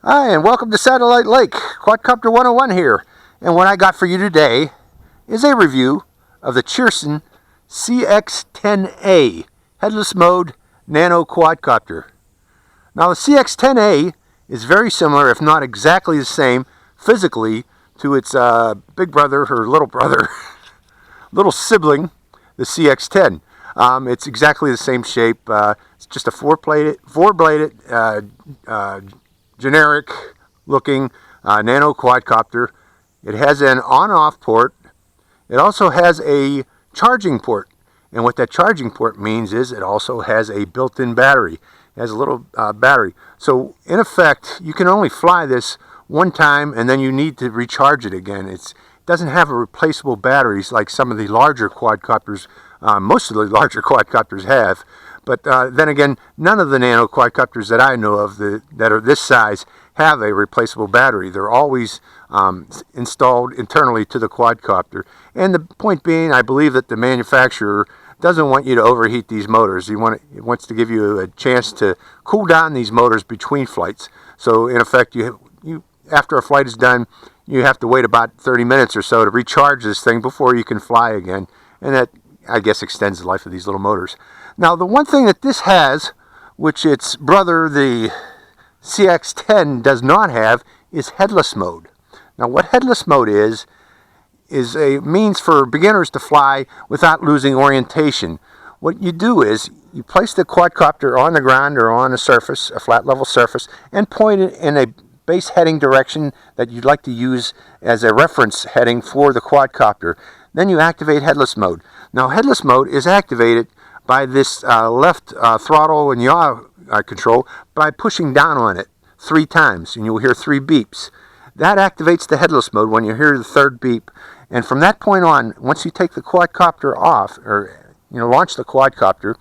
Hi, and welcome to Satellite Lake. Quadcopter 101 here. And what I got for you today is a review of the Cheerson CX-10A Headless Mode Nano Quadcopter. Now the CX-10A is very similar, if not exactly the same, physically to its big brother or little brother, little sibling, the CX-10. It's exactly the same shape. It's just a four-bladed, generic looking nano quadcopter. It has an on-off port. It also has a charging port, and what that charging port means is it also has a built-in battery. It has a little battery, so in effect you can only fly this one time and then you need to recharge it again. It doesn't have a replaceable batteries like some of the larger quadcopters, most of the larger quadcopters have. But then again, none of the nano quadcopters that I know of that are this size have a replaceable battery. They're always installed internally to the quadcopter. And the point being, I believe that the manufacturer doesn't want you to overheat these motors. It wants to give you a chance to cool down these motors between flights. So in effect, you after a flight is done, you have to wait about 30 minutes or so to recharge this thing before you can fly again. And that, I guess, extends the life of these little motors. Now, the one thing that this has, which its brother, the CX-10, does not have, is Headless Mode. Now, what Headless Mode is a means for beginners to fly without losing orientation. What you do is you place the quadcopter on the ground or on a surface, a flat level surface, and point it in a base heading direction that you'd like to use as a reference heading for the quadcopter. Then you activate Headless Mode. Now, Headless Mode is activated by this left throttle and yaw control by pushing down on it 3 times, and you'll hear 3 beeps. That activates the Headless Mode when you hear the 3rd beep. And from that point on, once you take the quadcopter off, or launch the quadcopter,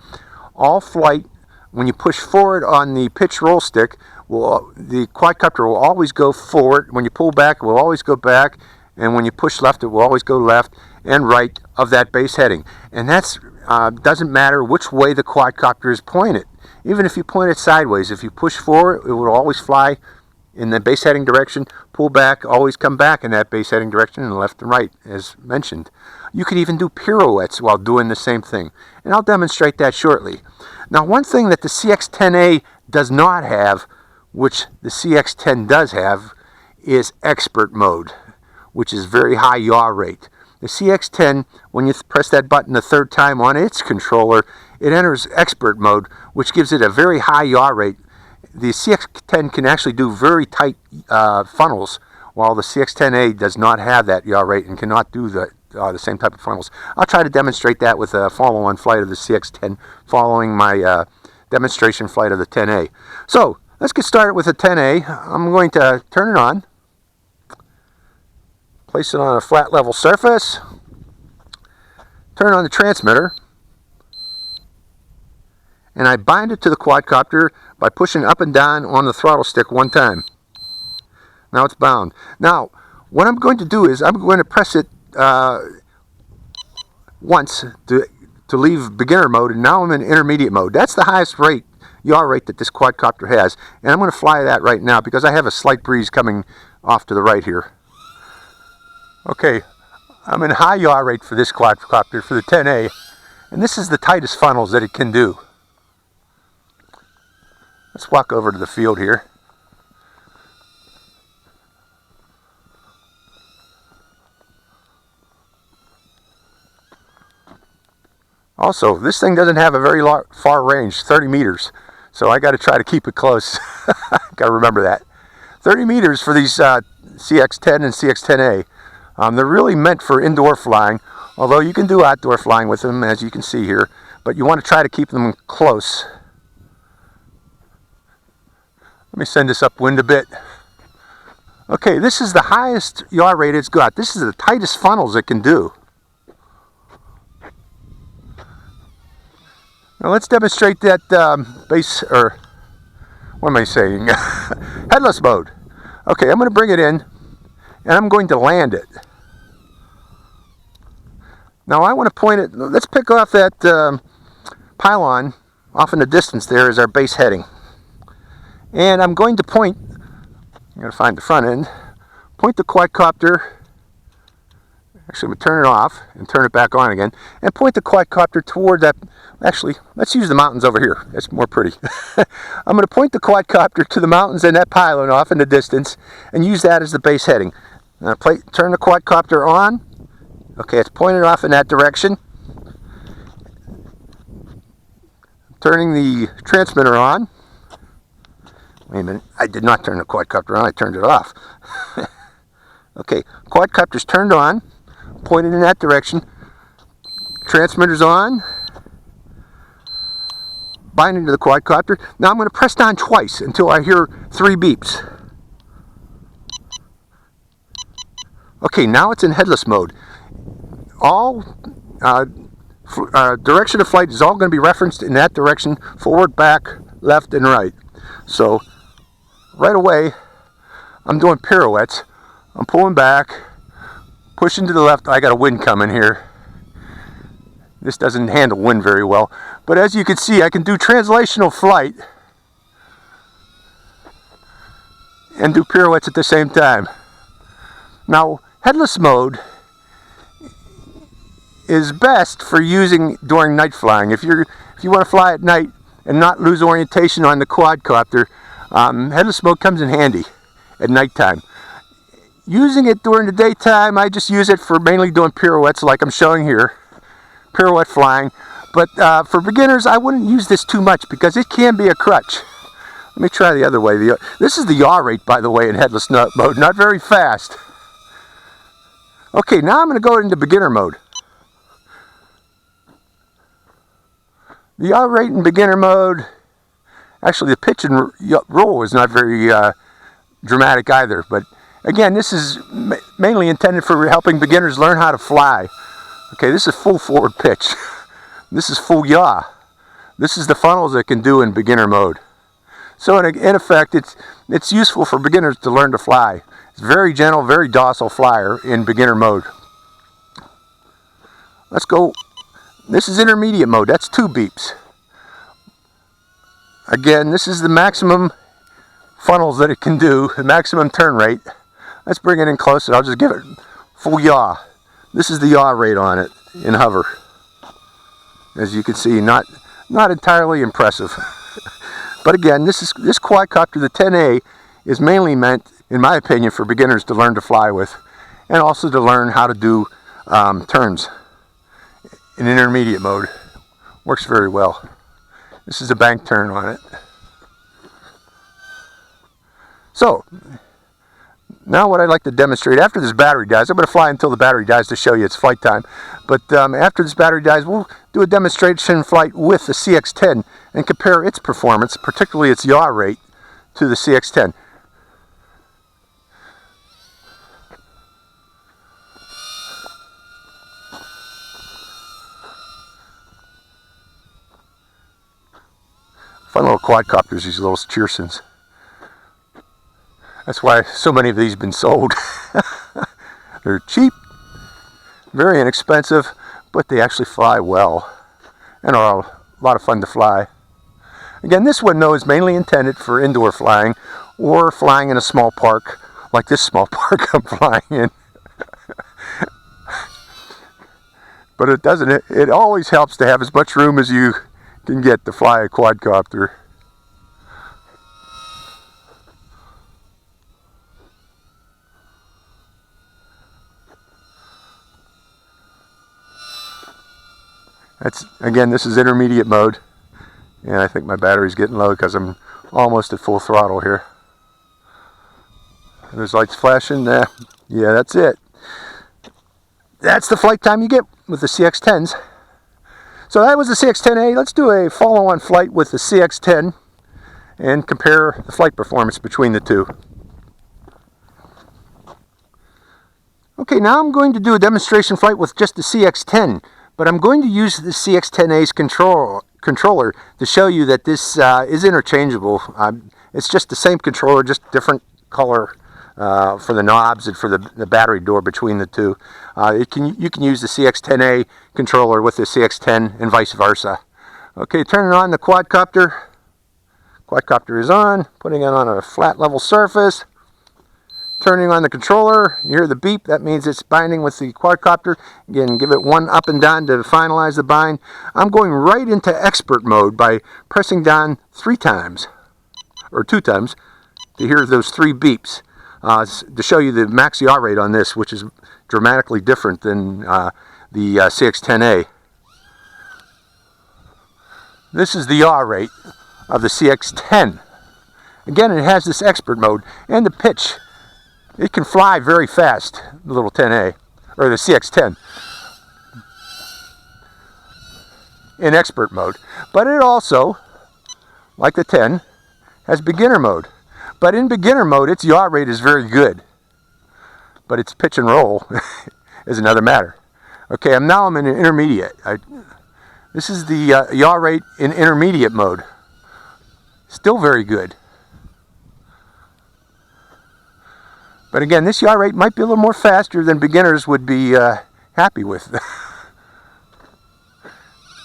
all flight, when you push forward on the pitch roll stick, the quadcopter will always go forward. When you pull back, it will always go back, and when you push left, it will always go left and right of that base heading. And that's doesn't matter which way the quadcopter is pointed. Even if you point it sideways, if you push forward, it will always fly in the base heading direction. Pull back, always come back in that base heading direction, and left and right, as mentioned. You could even do pirouettes while doing the same thing, and I'll demonstrate that shortly. Now, one thing that the CX-10A does not have, which the CX-10 does have, is Expert Mode, which is very high yaw rate. The CX-10, when you press that button the 3rd time on its controller, it enters Expert Mode, which gives it a very high yaw rate. The CX-10 can actually do very tight funnels, while the CX-10A does not have that yaw rate and cannot do the same type of funnels. I'll try to demonstrate that with a follow-on flight of the CX-10 following my demonstration flight of the 10A. So, let's get started with the 10A. I'm going to turn it on. Place it on a flat level surface, turn on the transmitter, and I bind it to the quadcopter by pushing up and down on the throttle stick 1 time. Now it's bound. Now, what I'm going to do is I'm going to press it once to leave beginner mode, and now I'm in intermediate mode. That's the highest yaw rate that this quadcopter has, and I'm going to fly that right now because I have a slight breeze coming off to the right here. Okay, I'm in high yaw rate for this quadcopter, for the 10A, and this is the tightest funnels that it can do. Let's walk over to the field here. Also, this thing doesn't have a very far range, 30 meters, so I got to try to keep it close. Got to remember that. 30 meters for these CX-10 and CX-10A. They're really meant for indoor flying, although you can do outdoor flying with them, as you can see here, but you want to try to keep them close. Let me send this upwind a bit. Okay, this is the highest yaw rate it's got. This is the tightest funnels it can do. Now let's demonstrate that what am I saying? Headless mode. Okay, I'm going to bring it in, and I'm going to land it. Now I want to point it, let's pick off that pylon off in the distance there as our base heading. And I'm going to point I'm going to find the front end, point the quadcopter, actually I'm going to turn it off and turn it back on again, and point the quadcopter toward that. Actually, let's use the mountains over here. That's more pretty. I'm going to point the quadcopter to the mountains and that pylon off in the distance and use that as the base heading. Turn the quadcopter on. Okay, it's pointed off in that direction. Turning the transmitter on. Wait a minute, I did not turn the quadcopter on, I turned it off. Okay, quadcopter's turned on, pointed in that direction. Transmitter's on. Binding to the quadcopter. Now I'm going to press down twice until I hear 3 beeps. Okay, now it's in headless mode. All direction of flight is all going to be referenced in that direction, forward, back, left, and right. So right away I'm doing pirouettes. I'm pulling back, pushing to the left. I got a wind coming here. This doesn't handle wind very well, but as you can see, I can do translational flight and do pirouettes at the same time. Now, headless mode is best for using during night flying. If you want to fly at night and not lose orientation on the quadcopter, headless mode comes in handy at nighttime. Using it during the daytime, I just use it for mainly doing pirouettes like I'm showing here. Pirouette flying, but for beginners I wouldn't use this too much because it can be a crutch. Let me try the other way. This is the yaw rate, by the way, in headless mode, not very fast. Okay, now I'm going to go into beginner mode. The yaw rate in beginner mode, actually the pitch and roll is not very dramatic either, but again, this is mainly intended for helping beginners learn how to fly. Okay, this is full forward pitch. This is full yaw. This is the funnels it can do in beginner mode. So in effect, it's useful for beginners to learn to fly. It's very gentle, very docile flyer in beginner mode. Let's go. This is intermediate mode. That's 2 beeps. Again, this is the maximum funnels that it can do, the maximum turn rate. Let's bring it in closer. I'll just give it full yaw. This is the yaw rate on it in hover. As you can see, not entirely impressive. But again, this quadcopter, the 10A, is mainly meant, in my opinion, for beginners to learn to fly with, and also to learn how to do turns in intermediate mode. Works very well. This is a bank turn on it. So, now what I'd like to demonstrate, after this battery dies, I'm going to fly until the battery dies to show you its flight time, but after this battery dies, we'll do a demonstration flight with the CX-10 and compare its performance, particularly its yaw rate, to the CX-10. Fun little quadcopters, these little Cheersons. That's why so many of these have been sold. They're cheap, very inexpensive, but they actually fly well and are a lot of fun to fly. Again, this one, though, is mainly intended for indoor flying or flying in a small park, like this small park I'm flying in. But it always helps to have as much room as you can get to fly a quadcopter. Again, this is intermediate mode, and I think my battery's getting low because I'm almost at full throttle here. There's lights flashing. Yeah, that's it. That's the flight time you get with the CX-10s. So that was the CX-10A. Let's do a follow-on flight with the CX-10 and compare the flight performance between the two. Okay, now I'm going to do a demonstration flight with just the CX-10. But I'm going to use the CX-10A's controller to show you that this is interchangeable. It's just the same controller, just different color for the knobs and for the battery door between the two. You can use the CX-10A controller with the CX-10 and vice versa. Okay, turning on the quadcopter. Quadcopter is on, putting it on a flat level surface. turning on the controller. You hear the beep. That means it's binding with the quadcopter. Again, give it one up and down to finalize the bind. I'm going right into expert mode by pressing down 3 times, or 2 times, to hear those 3 beeps. To show you the max yaw rate on this, which is dramatically different than the CX-10A. This is the yaw rate of the CX-10. Again, it has this expert mode, and the pitch, it can fly very fast, the little 10A, or the CX-10, in expert mode. But it also, like the 10, has beginner mode. But in beginner mode, its yaw rate is very good. But its pitch and roll is another matter. Okay, I'm in an intermediate. This is the yaw rate in intermediate mode. Still very good. But again, this yaw rate might be a little more faster than beginners would be happy with.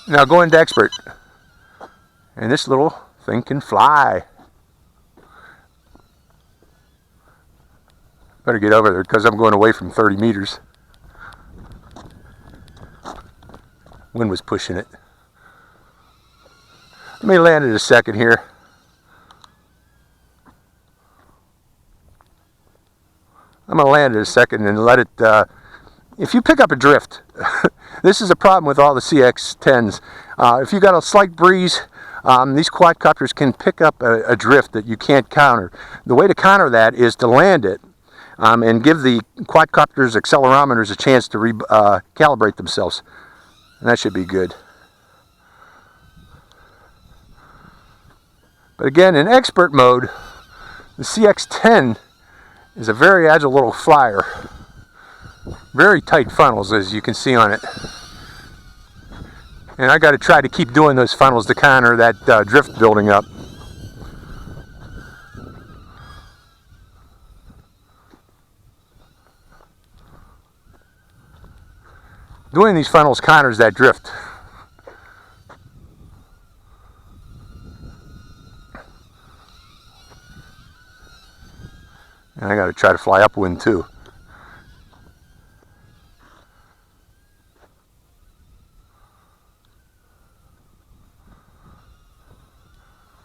Now go into expert. And this little thing can fly. Better get over there because I'm going away from 30 meters. Wind was pushing it. Let me land it a second here. I'm going to land it a second and let it, if you pick up a drift, this is a problem with all the CX-10s. If you got a slight breeze, these quadcopters can pick up a drift that you can't counter. The way to counter that is to land it and give the quadcopter's accelerometers a chance to calibrate themselves. And that should be good. But again, in expert mode, the CX-10 is a very agile little flyer. Very tight funnels, as you can see on it. And I got to try to keep doing those funnels to counter that drift building up. Doing these funnels counters that drift. And I got to try to fly upwind too.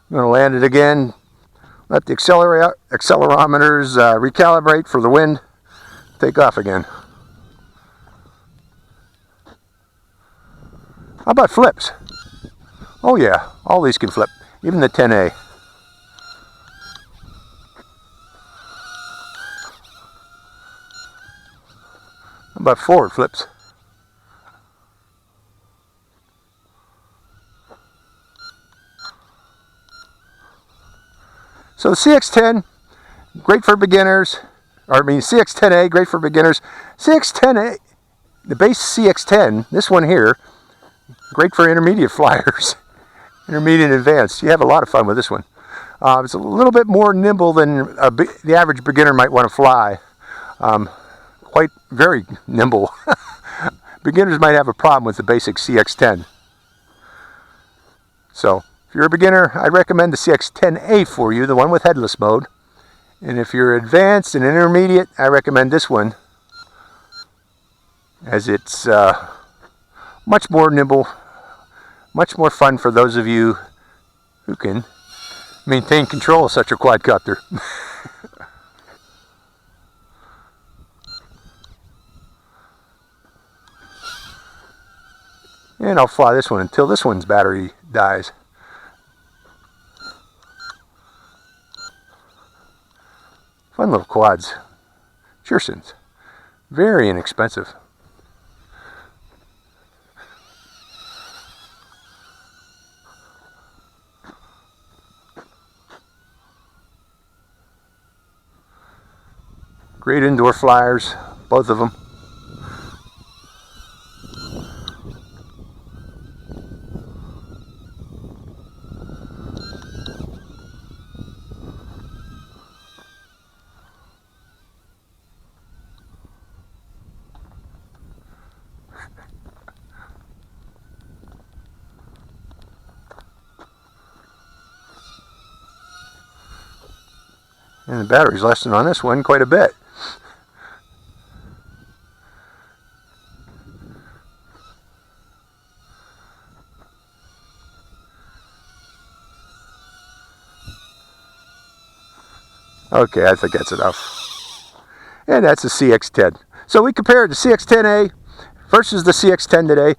I'm going to land it again. Let the accelerometers recalibrate for the wind. Take off again. How about flips? Oh yeah, all these can flip. Even the 10A. How about forward flips? So the CX-10, great for beginners. CX-10A, great for beginners. CX-10A, the base CX-10, this one here, great for intermediate flyers. Intermediate and advanced. You have a lot of fun with this one. It's a little bit more nimble than the average beginner might want to fly. Very nimble. Beginners might have a problem with the basic CX-10. So, if you're a beginner, I recommend the CX-10A for you, the one with headless mode. And if you're advanced and intermediate, I recommend this one, as it's much more nimble, much more fun for those of you who can maintain control of such a quadcopter. And I'll fly this one until this one's battery dies. Fun little quads. Cheersons. Very inexpensive. Great indoor flyers, both of them. And the battery's lasting on this one quite a bit. Okay, I think that's enough. And that's the CX-10. So we compared the CX-10A versus the CX-10 today.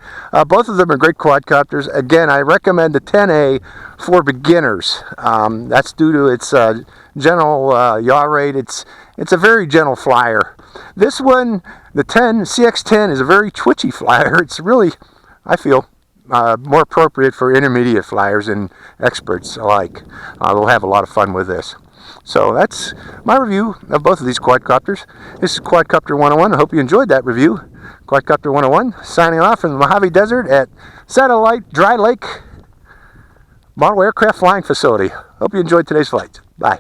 Both of them are great quadcopters. Again, I recommend the 10A for beginners. That's due to its general yaw rate. It's a very gentle flyer. This one, the CX-10, is a very twitchy flyer. It's really, I feel, more appropriate for intermediate flyers and experts alike. They'll have a lot of fun with this. So that's my review of both of these quadcopters. This is Quadcopter 101. I hope you enjoyed that review. Quadcopter 101, signing off from the Mojave Desert at Satellite Dry Lake Model Aircraft Flying Facility. Hope you enjoyed today's flight. Bye.